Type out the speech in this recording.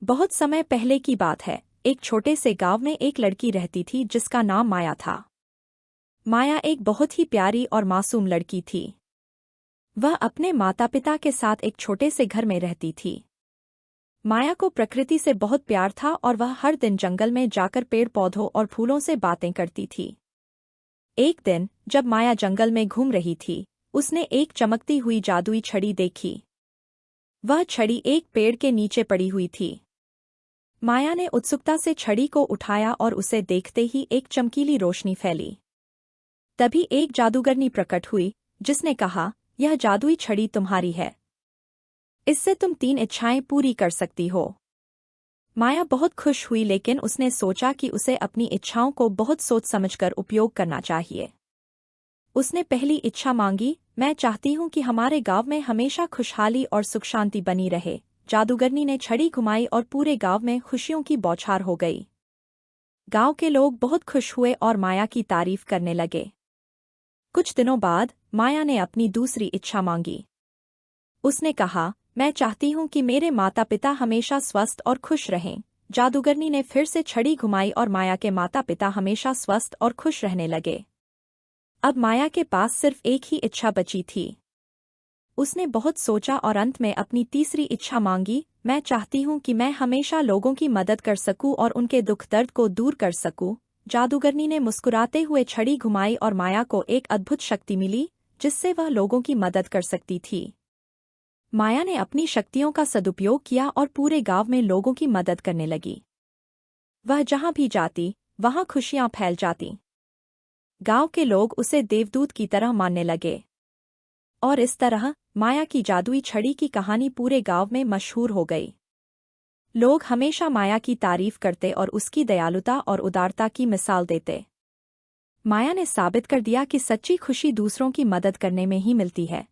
बहुत समय पहले की बात है। एक छोटे से गांव में एक लड़की रहती थी जिसका नाम माया था। माया एक बहुत ही प्यारी और मासूम लड़की थी। वह अपने माता पिता के साथ एक छोटे से घर में रहती थी। माया को प्रकृति से बहुत प्यार था और वह हर दिन जंगल में जाकर पेड़ पौधों और फूलों से बातें करती थी। एक दिन जब माया जंगल में घूम रही थी, उसने एक चमकती हुई जादुई छड़ी देखी। वह छड़ी एक पेड़ के नीचे पड़ी हुई थी। माया ने उत्सुकता से छड़ी को उठाया और उसे देखते ही एक चमकीली रोशनी फैली। तभी एक जादूगरनी प्रकट हुई, जिसने कहा, यह जादुई छड़ी तुम्हारी है। इससे तुम 3 इच्छाएं पूरी कर सकती हो। माया बहुत खुश हुई, लेकिन उसने सोचा कि उसे अपनी इच्छाओं को बहुत सोच समझकर उपयोग करना चाहिए। उसने पहली इच्छा मांगी, मैं चाहती हूँ कि हमारे गांव में हमेशा खुशहाली और सुख शांति बनी रहे। जादूगरनी ने छड़ी घुमाई और पूरे गांव में खुशियों की बौछार हो गई। गांव के लोग बहुत खुश हुए और माया की तारीफ करने लगे। कुछ दिनों बाद माया ने अपनी दूसरी इच्छा मांगी। उसने कहा, मैं चाहती हूँ कि मेरे माता पिता हमेशा स्वस्थ और खुश रहें। जादूगरनी ने फिर से छड़ी घुमाई और माया के माता पिता हमेशा स्वस्थ और खुश रहने लगे। अब माया के पास सिर्फ एक ही इच्छा बची थी। उसने बहुत सोचा और अंत में अपनी तीसरी इच्छा मांगी, मैं चाहती हूँ कि मैं हमेशा लोगों की मदद कर सकूं और उनके दुख दर्द को दूर कर सकूं। जादूगरनी ने मुस्कुराते हुए छड़ी घुमाई और माया को एक अद्भुत शक्ति मिली, जिससे वह लोगों की मदद कर सकती थी। माया ने अपनी शक्तियों का सदुपयोग किया और पूरे गांव में लोगों की मदद करने लगी। वह जहां भी जाती, वहां खुशियां फैल जातीं। गांव के लोग उसे देवदूत की तरह मानने लगे। और इस तरह माया की जादुई छड़ी की कहानी पूरे गांव में मशहूर हो गई। लोग हमेशा माया की तारीफ करते और उसकी दयालुता और उदारता की मिसाल देते। माया ने साबित कर दिया कि सच्ची खुशी दूसरों की मदद करने में ही मिलती है।